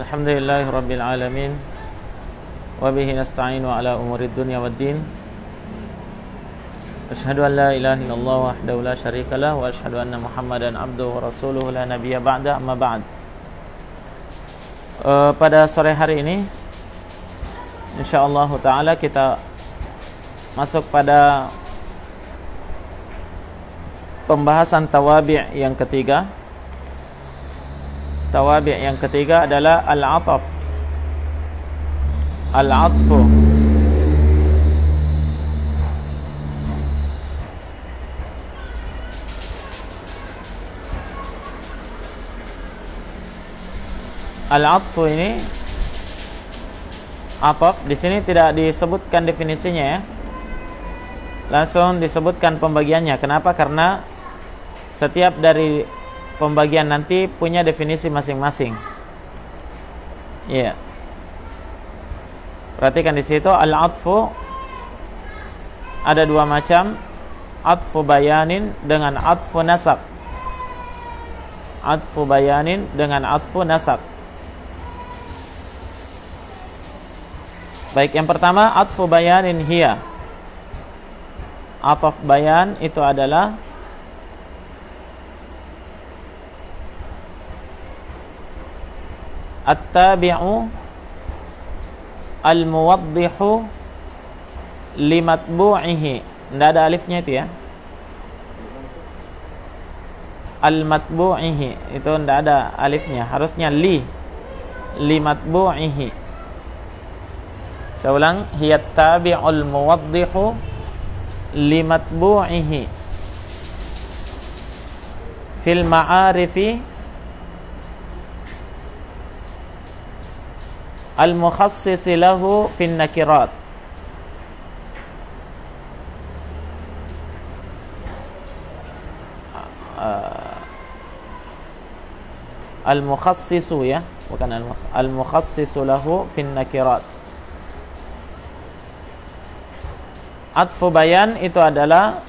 Alhamdulillahirabbil alamin wa bihi nasta'inu ala umurid dunya waddin. Asyhadu an la ilaha illallah wahdahu la syarikalah wa asyhadu anna Muhammadan abduhu wa rasuluhu la nabiyya ba'da, amma ba'd. Pada sore hari ini insyaallah taala kita masuk pada pembahasan tawabi' yang ketiga. Tawabi' yang ketiga adalah al-'athaf. Al-'athfu. Al-'athfu ini, athaf di sini tidak disebutkan definisinya ya. Langsung disebutkan pembagiannya. Kenapa? Karena setiap dari pembagian nanti punya definisi masing-masing. Iya. Perhatikan di situ al-'athfu ada dua macam, 'athfu bayanin dengan 'athfu nasab. 'Athfu bayanin dengan 'athfu nasab. Baik, yang pertama 'athfu bayanin hiya. 'Athaf bayan itu adalah at-tabi'u al-muwaddihu limatbu'ihi. Tidak ada alifnya itu ya. Al-matbu'ihi itu tidak ada alifnya, harusnya limatbu'ihi. Saya ulang, hiya at-tabi'ul muwaddihu limatbu'ihi fil ma'arifi al-mukhassisi lahu fin nakirat. Al-mukhassisu ya, bukan al-mukhassisu lahu fin nakirat. Atfu bayan itu adalah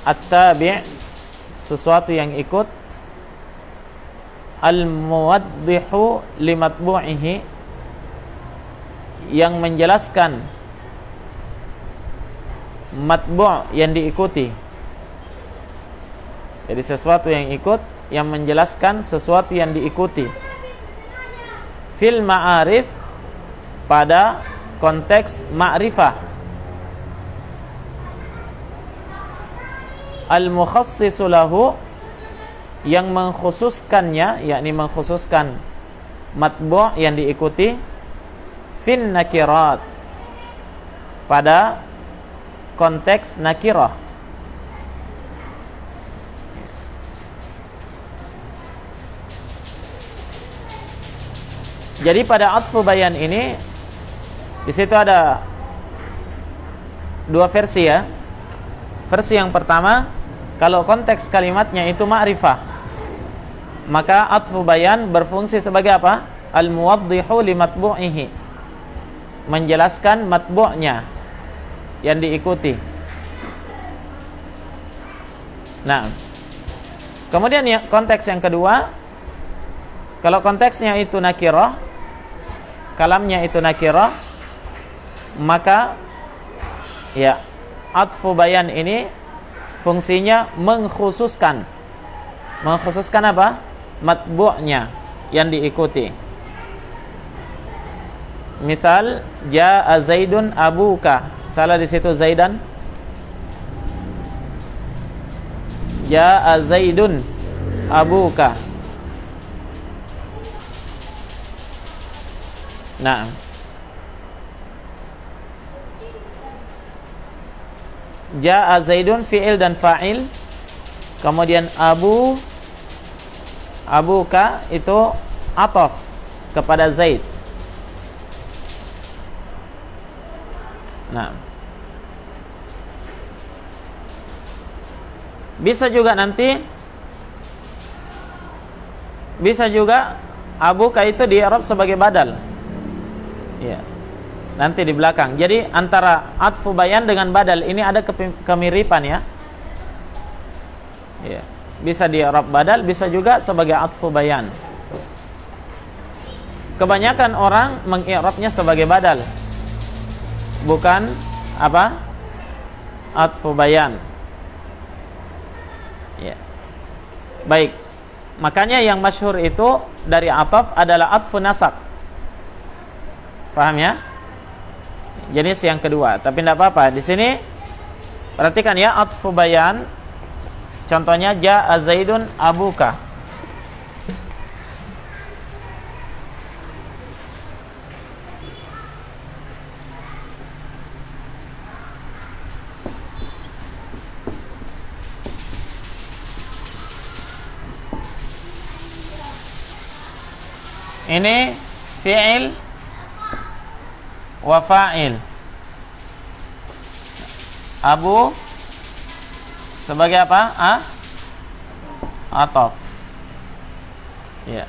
at-tabi', sesuatu yang ikut, al-muwaddihu limatbu'ihi, yang menjelaskan matbu' yang diikuti. Jadi sesuatu yang ikut, yang menjelaskan sesuatu yang diikuti. Fil ma'arif, pada konteks ma'rifah. Al-mukhassisu lahu, yang mengkhususkannya, yakni mengkhususkan matbu' yang diikuti, fin nakirat, pada konteks nakirah. Jadi pada atfu bayan ini di situ ada dua versi ya. Versi yang pertama, kalau konteks kalimatnya itu ma'rifah, maka atfu bayan berfungsi sebagai apa? Al-muwaddihu li matbu'ihi, menjelaskan matbu'nya yang diikuti. Nah, kemudian ya, konteks yang kedua, kalau konteksnya itu nakirah, kalamnya itu nakirah, maka ya atfu bayan ini fungsinya mengkhususkan. Mengkhususkan apa? Matbu'nya yang diikuti. Misal, ja'a Zaidun abuka. Salah di situ Zaidan. Ja'a Zaidun abuka. Nah, ja'a Zaidun fi'il dan fa'il. Kemudian abuka itu athaf kepada Zaid. Nah, bisa juga nanti, bisa juga abuka itu di Arab sebagai badal. Ya, nanti di belakang. Jadi antara atfu bayan dengan badal ini ada kemiripan ya. Ya, bisa di Arab badal, bisa juga sebagai atfu bayan. kebanyakan orang mengi'rabnya sebagai badal, bukan apa? Atfu bayan. Ya. Baik. Makanya yang masyhur itu dari ataf adalah atfu nasab. Paham ya? Jenis yang kedua. Tapi tidak apa-apa. Di sini perhatikan ya, atfu bayan. Contohnya ja'a Zaidun abuka. Ini fi'il wa fa'il. Abu sebagai apa? Ataf. Ya.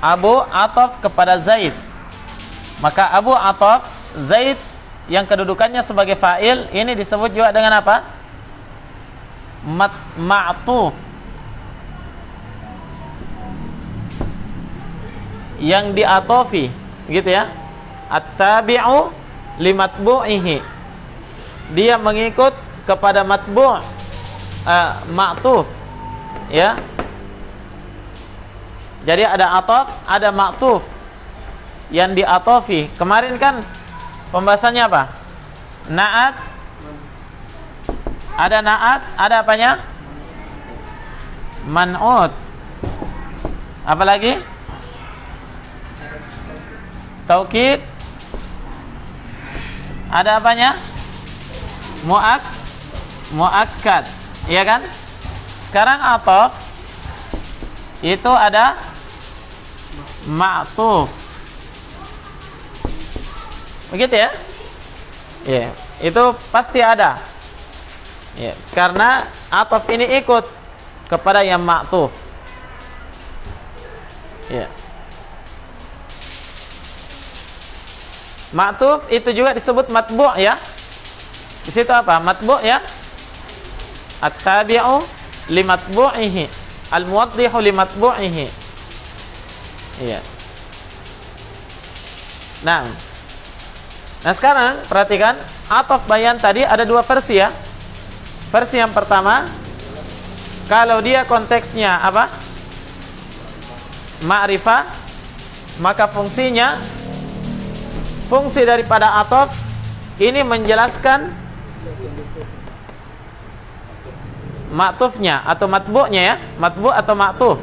Abu ataf kepada Zaid. Maka Abu ataf Zaid yang kedudukannya sebagai fa'il, ini disebut juga dengan apa? Ma'tuf. Yang diatofi, gitu ya. At-tabi'u limatbu'ihi. Dia mengikut kepada matbu', ma'tuf, ya. Jadi ada ataf, ada ma'tuf yang diatofi. Kemarin kan pembahasannya apa? Na'at. Ada na'at, ada apanya? Man'ut. Apa lagi? Taukid. Ada apanya? Muakkad, iya kan? Sekarang ataf itu ada ma'tuf. Begitu ya? Ya, itu pasti ada. Ya, karena ataf ini ikut kepada yang ma'tuf. Ya. Ma'tuf itu juga disebut matbu' ya. Di situ apa? Matbu' ya. At-tabi'u limatbu'ihi, al-muwaddihu limatbu'ihi. Iya. Nah, sekarang perhatikan ataf bayan tadi ada dua versi ya. Versi yang pertama, kalau dia konteksnya apa? Ma'rifah, maka fungsi daripada ataf ini menjelaskan ma'tufnya atau matbu'nya ya, matbu' atau ma'tuf.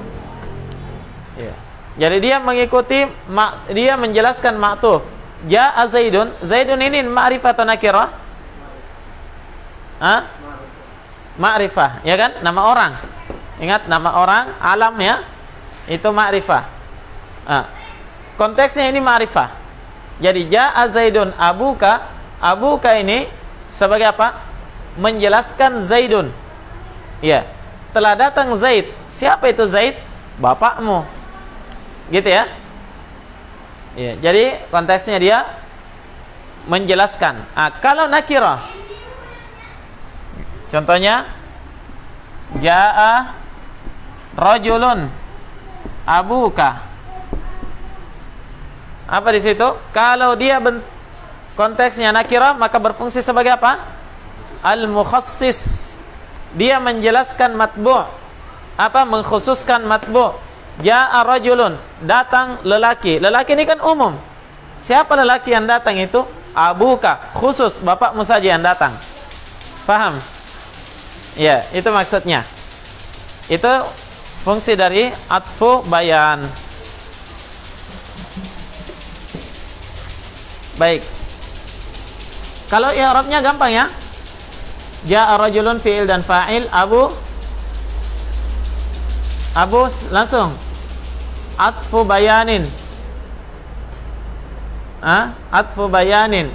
Ya. Jadi dia mengikuti, dia menjelaskan ma'tuf. Ja'a Zaidun, Zaidun ini ma'rifah atau nakirah? Ma'rifah, ya kan? Nama orang. Ingat, nama orang, alam ya. Itu ma'rifah. Konteksnya ini ma'rifah. Jadi ja'a Zaidun abuka, abuka ini sebagai apa? Menjelaskan Zaidun. Ya, telah datang Zaid. Siapa itu Zaid? Bapakmu. Gitu ya. Ya, jadi konteksnya dia menjelaskan. Kalau nakirah, contohnya ja'a rajulun abuka. Apa di situ? Kalau dia konteksnya nakirah, maka berfungsi sebagai apa? Al-mukhassis. Dia menjelaskan matbu'. Apa? Mengkhususkan matbu'. Ja'a rajulun, datang lelaki. Lelaki ini kan umum. Siapa lelaki yang datang itu? Abuka, khusus bapakmu saja yang datang. Paham? Ya, itu maksudnya. Itu fungsi dari atfu bayan. Baik. Kalau i'rabnya gampang ya. Ja'a rajulun fi'il dan fa'il, abu langsung atfu bayanin. Atfu bayanin.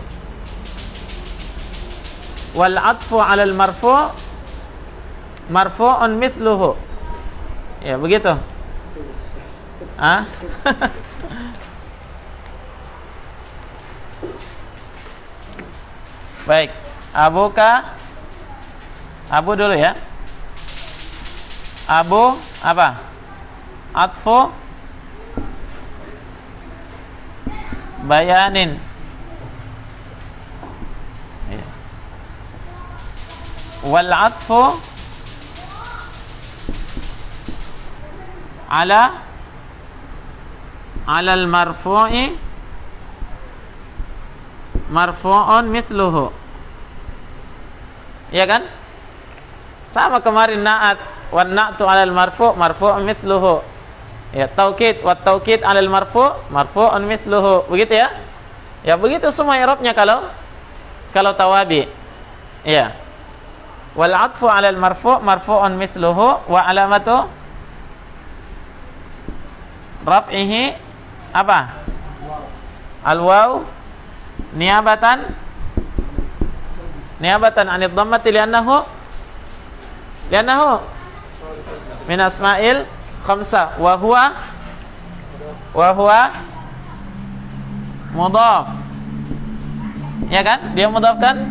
Wal atfu 'alal marfu' marfu'un mithluhu. Ya, begitu. Baik, abuka, abu dulu ya. Abu apa? Atfu bayanin. Wal atfu ala al marfu'i marfu'un mithluhu. Ya kan? Sama kemarin na'at, wan na'tu 'alal marfu' marfu'un mithluhu. Ya, taukid wa taukid 'alal marfu' marfu'un mithluhu. Begitu ya? Ya, begitu semua i'rabnya kalau tawabi. Ya. Wal 'atfu 'alal marfu' marfu'un mithluhu wa 'alamatu raf'ihi apa? Al waw niabatan 'anid dhammati li'annahu min asma'il khamsah wa huwa mudhaf. Ya kan? Dia mudhaf kan?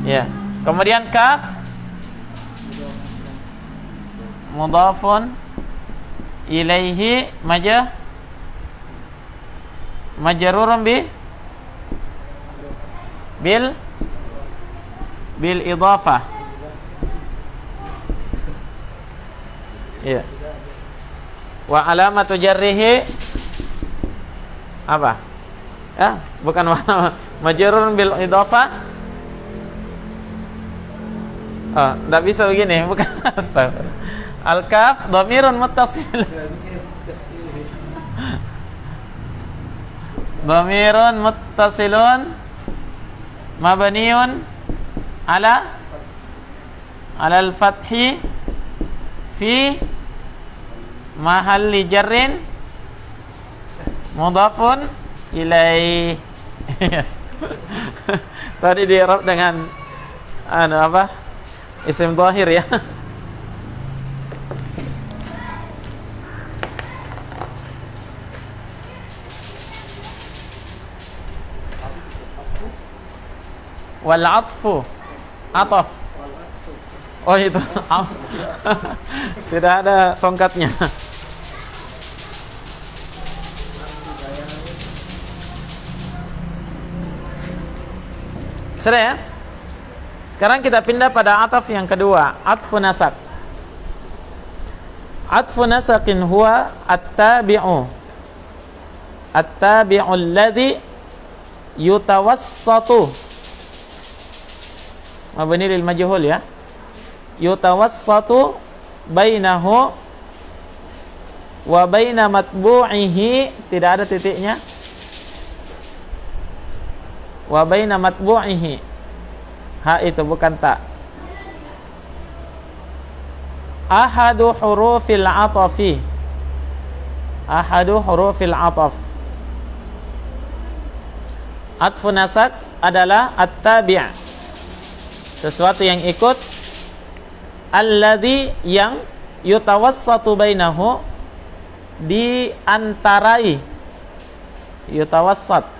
Ya. Kemudian kaf mudhafun ilaihi majrurun bil idhafah. Ya. Wa alamatu jarrihi apa? Ya, bukan majrurun bil idhafah. Oh, enggak bisa begini, bukan. Astagfirullah. Al-kaf dhamirun muttasil. Dhamirun muttasilun mabniun ala al-fathi fi mahalli jarrin mudhafun ilaih. Tadi di-i'rab dengan isim dhahir ya. Wal atfu ataf. Oh itu. Tidak ada tongkatnya. Sudah ya? Sekarang kita pindah pada ataf yang kedua, atfu nasaq. Atfu nasaqin huwa at-tabi'u alladhi yutawassatu mabni lil majhul ya. Yutawassatu bainahu wa baina matbu'ihi, tidak ada titiknya. Wa baina matbu'ihi, ha itu bukan ta. Ahadu hurufil atafi, ahadu hurufil ataf. Atfu nasaq adalah at-tabi', sesuatu yang ikut, alladzi yang yutawassatu bainahu, diantarai, yutawassat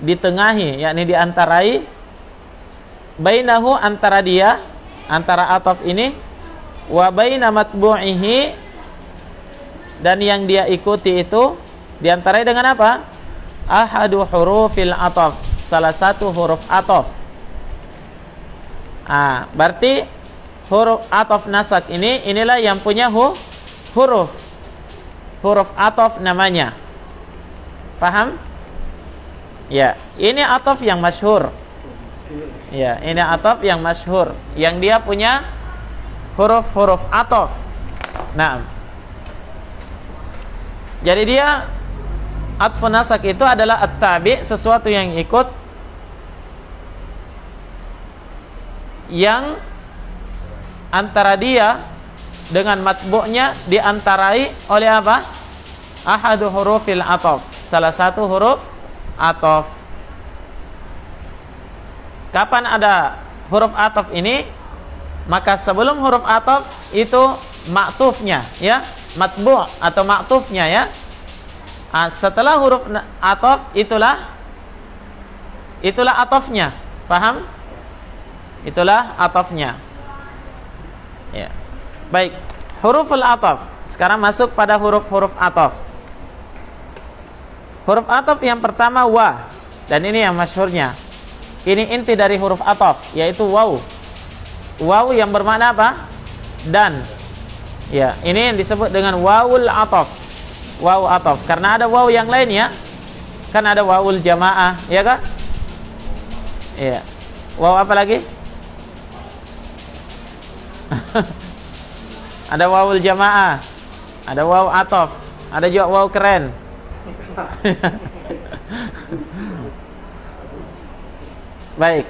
ditengahi, yakni diantarai, bainahu antara dia, antara ataf ini, wa baina matbu'ihi, dan yang dia ikuti itu diantarai dengan apa? Ahadu hurufil ataf, salah satu huruf ataf. Berarti huruf ataf nasaq inilah yang punya huruf ataf namanya. Paham? Ya, ini ataf yang masyhur. Ya, ini ataf yang masyhur, yang dia punya huruf-huruf ataf. Nah, jadi dia atfu nasaq itu adalah at-tabi', sesuatu yang ikut, yang antara dia dengan matbu'nya diantarai oleh apa? Ahadu hurufil ataf, salah satu huruf ataf. Kapan ada huruf ataf ini? Maka sebelum huruf ataf itu ma'tufnya ya, matbu' atau ma'tufnya ya. Setelah huruf ataf itulah atafnya. Paham? Itulah atafnya. Ya. Baik, huruful ataf. Sekarang masuk pada huruf-huruf ataf. Huruf ataf yang pertama wa, dan ini yang masyhurnya. Ini inti dari huruf ataf, yaitu waw. Waw yang bermakna apa? Dan. Ya, ini yang disebut dengan wawul ataf. Waw ataf. Karena ada waw yang lain ya. Kan ada wawul jamaah, ya kan? Iya. Waw apa lagi? Ada wawul jamaah, ada waw ataf, ada juga waw keren. Baik.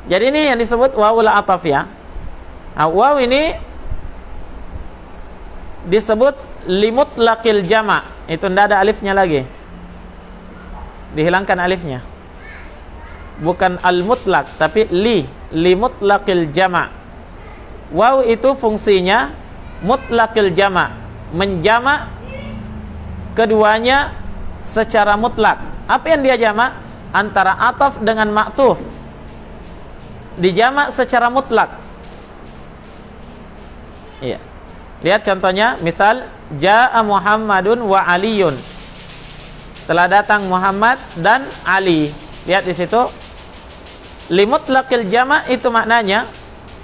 Jadi ini yang disebut wawul ataf ya. Nah, waw ini disebut limutlaqil jama'. Itu tidak ada alifnya lagi. Dihilangkan alifnya. Bukan al-mutlaq, tapi limutlaqil jama'. Waw itu fungsinya mutlaqil jama', menjama' keduanya secara mutlak. Apa yang dia jama'? Antara ataf dengan ma'tuf. Dijama' secara mutlak. Iya. Lihat contohnya, misal jaa Muhammadun wa Aliyun. Telah datang Muhammad dan Ali. Lihat di situ. Limutlaqil jama' itu maknanya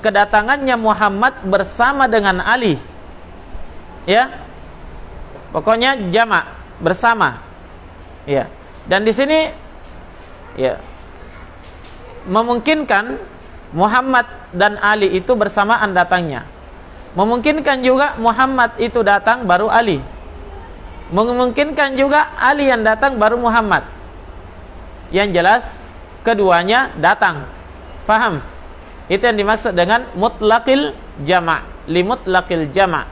kedatangannya Muhammad bersama dengan Ali. Ya. Pokoknya jama' bersama. Ya. Dan di sini ya memungkinkan Muhammad dan Ali itu bersamaan datangnya. Memungkinkan juga Muhammad itu datang baru Ali. Memungkinkan juga Ali yang datang baru Muhammad. Yang jelas keduanya datang. Paham? Itu yang dimaksud dengan mutlaqil jama', limutlaqil jama'.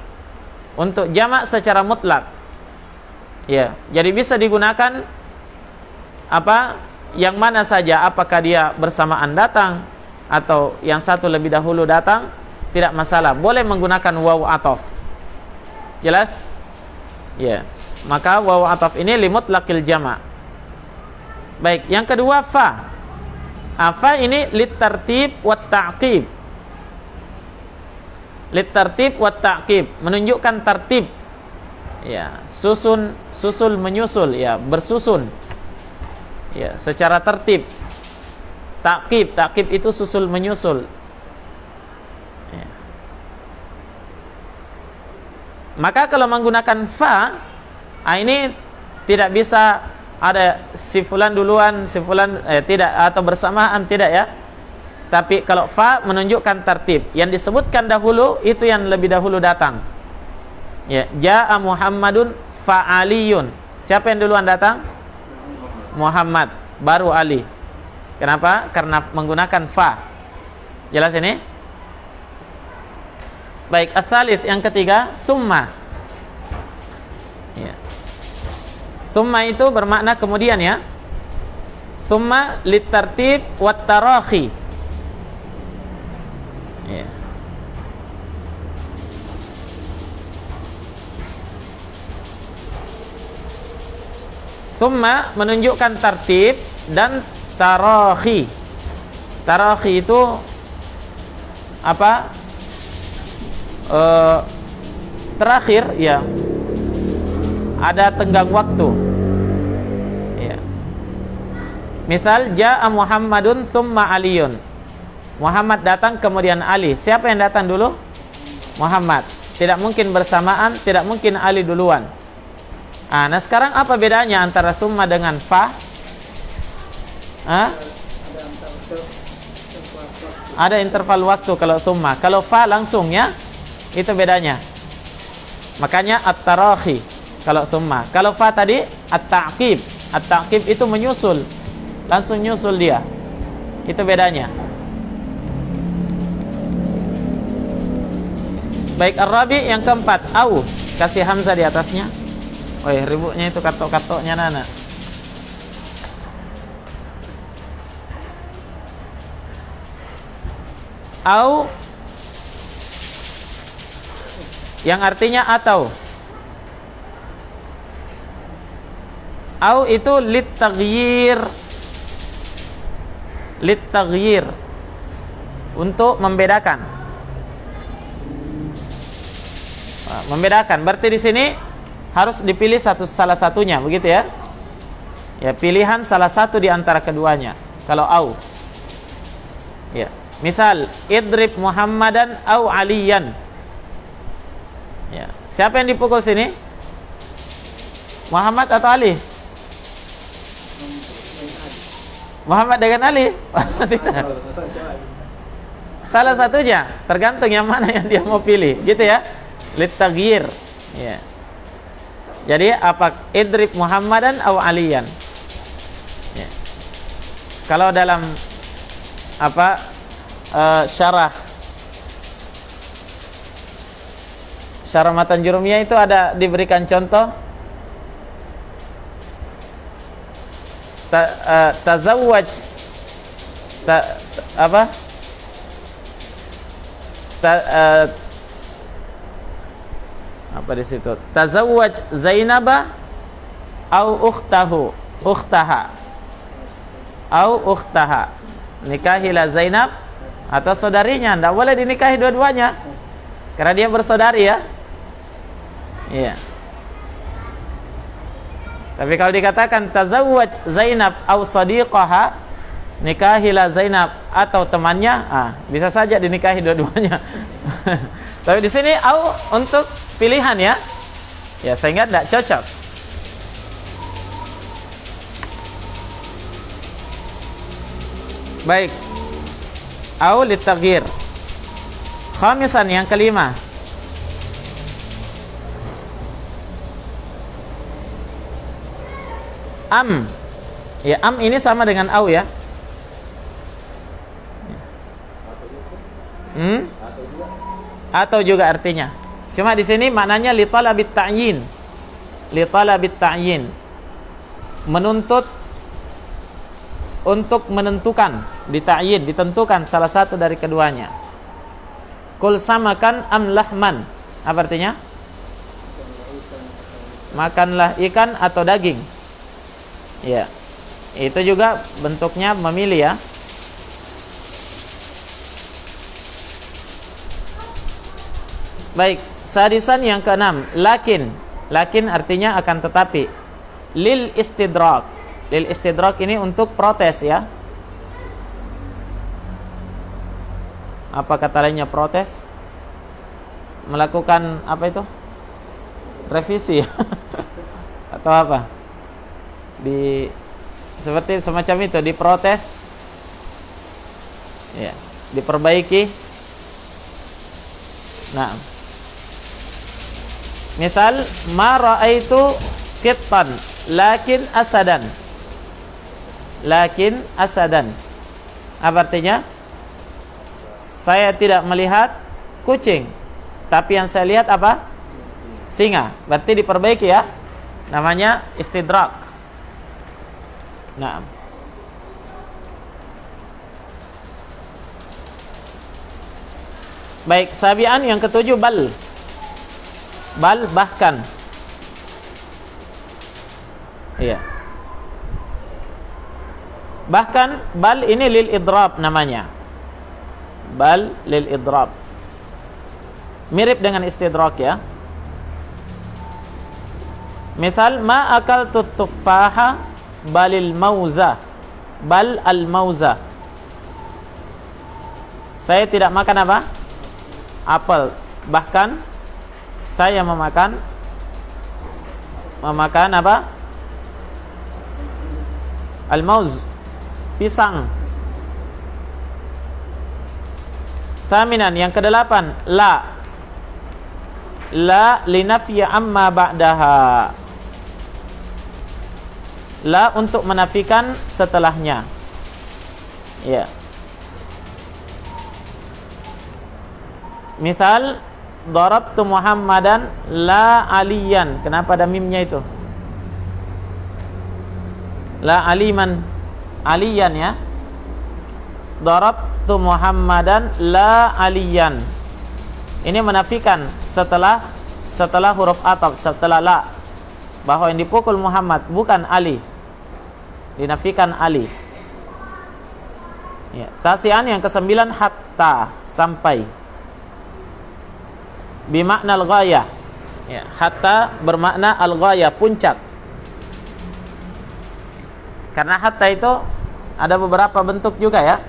Untuk jama' secara mutlak. Ya, jadi bisa digunakan apa? Yang mana saja, apakah dia bersamaan datang atau yang satu lebih dahulu datang, tidak masalah. Boleh menggunakan waw ataf. Jelas? Ya. Maka waw ataf ini limutlaqil jama'. Baik, yang kedua fa. Fa ini litartib wat ta'qib. Litartib wat ta'qib, menunjukkan tertib. Ya, susul menyusul, ya, bersusun. Ya, secara tertib. Ta'qib itu susul menyusul. Ya. Maka kalau menggunakan fa, ini tidak bisa ada si fulan duluan, si fulan tidak, atau bersamaan, tidak ya. Tapi kalau fa menunjukkan tertib. Yang disebutkan dahulu itu yang lebih dahulu datang. Ya, jaa Muhammadun fa Aliyun. Siapa yang duluan datang? Muhammad, baru Ali. Kenapa? Karena menggunakan fa. Jelas ini? Baik, as-salis yang ketiga, summa. Ya. Summa itu bermakna kemudian ya. Summa litartib wat tarakhi. Ya. Summa menunjukkan tertib dan tarakhi. Tarakhi itu apa? Terakhir ya. Ada tenggang waktu. Ya. Misal jaa Muhammadun summa Aliyun. Muhammad datang kemudian Ali. Siapa yang datang dulu? Muhammad. Tidak mungkin bersamaan, tidak mungkin Ali duluan. Nah, sekarang apa bedanya antara summa dengan fa? Ada interval waktu kalau summa. Kalau fa langsung ya, itu bedanya. Makanya at-tarakhi kalau summa. Kalau fa tadi at-ta'qib. At-ta'qib itu menyusul. Langsung nyusul dia. Itu bedanya. Baik, ar-rabi yang keempat, au. Kasih hamzah di atasnya. Woi, ributnya itu katok-katoknya Nana. Au yang artinya atau. Au itu litaghyir. Litaghyir. Untuk membedakan. Membedakan. Berarti di sini harus dipilih salah satunya, begitu ya? Ya, pilihan salah satu di antara keduanya. Kalau au. Ya. Misal, idrib Muhammadan au Aliyan. Ya. Siapa yang dipukul sini? Muhammad atau Ali? Muhammad dengan Ali? Salah satunya, tergantung yang mana yang dia mau pilih, gitu ya. Litaghir. Ya. Jadi apa idrib Muhammadan atau Aliyan? Ya. Kalau dalam apa syarah matan jurumiyah itu ada diberikan contoh tazawwaj apa di situ? Tazawwaj Zainaba au ukhtaha. Nikahilah Zainab atau saudarinya. Tidak boleh dinikahi dua-duanya karena dia bersaudari ya. Iya. Tapi kalau dikatakan tazawwaj Zainab au sadiqaha, nikahilah Zainab atau temannya, bisa saja dinikahi dua-duanya. Tapi di sini au untuk pilihan ya. Ya, sehingga tidak cocok. Baik. Au litaghir. Khamisan, yang kelima. Am. Ya, am ini sama dengan au ya. Atau juga artinya. Cuma di sini maknanya li talabit ta'yin. Li talabit ta'yin. Menuntut untuk menentukan, dita'yin, ditentukan salah satu dari keduanya. Kul samakan am lahman. Apa artinya? Makanlah ikan atau daging. Ya. Itu juga bentuknya memilih ya. Baik, sadisan yang keenam, lakin. Lakin artinya akan tetapi. Lil istidrak. Lil istidrak ini untuk protes ya. Apa kata lainnya protes? Melakukan apa itu? Revisi atau apa? Seperti semacam itu, diprotes. Ya, diperbaiki. Nah, misal ma ra'aitu qittan lakin asadan. Lakin asadan. Apa artinya? Saya tidak melihat kucing, tapi yang saya lihat apa? Singa. Berarti diperbaiki ya. Namanya istidrak. Nah. Baik, sabian yang ketujuh bal. Bal bahkan. Iya. Bahkan bal ini lil idrab namanya. Bal lil idrab. Mirip dengan istidrak ya. Misal ma akaltu tuffaha balil mauza. Bal al mauza. Saya tidak makan apa? Apel. Bahkan saya memakan apa? Al-mauz, pisang. Saminan, yang kedelapan, la linafya amma ba'daha. La untuk menafikan setelahnya. Ya. Misal darabtu Muhammadan la aliyan. Kenapa ada mimnya itu? La aliman, aliyan ya. Darabtu Muhammadan la aliyan. Ini menafikan setelah huruf ataf, setelah la, bahwa yang dipukul Muhammad bukan Ali. Dinafikan Ali. Ya, tasian yang ke-9 hatta, sampai. Bimakna al-ghayah. Ya, hatta bermakna al-ghaya, puncak. Karena hatta itu ada beberapa bentuk juga ya.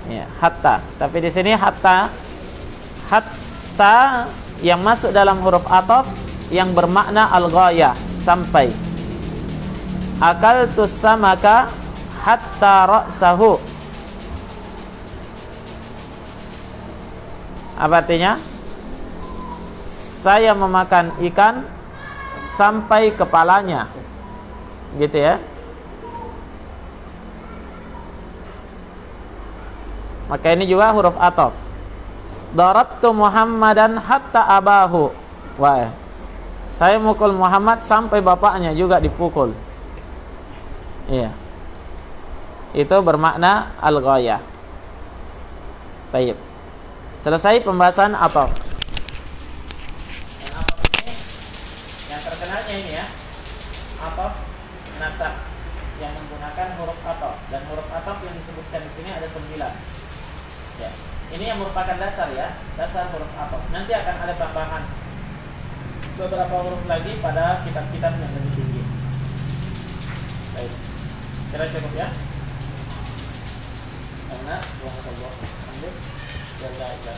Ya, hatta. Tapi di sini hatta yang masuk dalam huruf ataf yang bermakna al-ghaya, sampai. Akaltus samaka hatta ra'sahu. Apa artinya? Saya memakan ikan sampai kepalanya. Gitu ya. Maka ini juga huruf ataf. Darabtu Muhammadan hatta abahu. Wah, saya mukul Muhammad sampai bapaknya juga dipukul. Iya. Itu bermakna al-ghayah. Baik. Selesai pembahasan ataf. Dan ataf ini yang terkenalnya ini ya. Ataf nasab yang menggunakan huruf ataf, dan huruf ataf yang disebutkan di sini ada 9. Ya. Ini yang merupakan dasar ya, dasar huruf ataf. Nanti akan ada tambahan beberapa huruf lagi pada kitab-kitab yang lebih tinggi. Baik. Kira cukup ya? Karena subhanallah, alhamdulillah, ya Allah,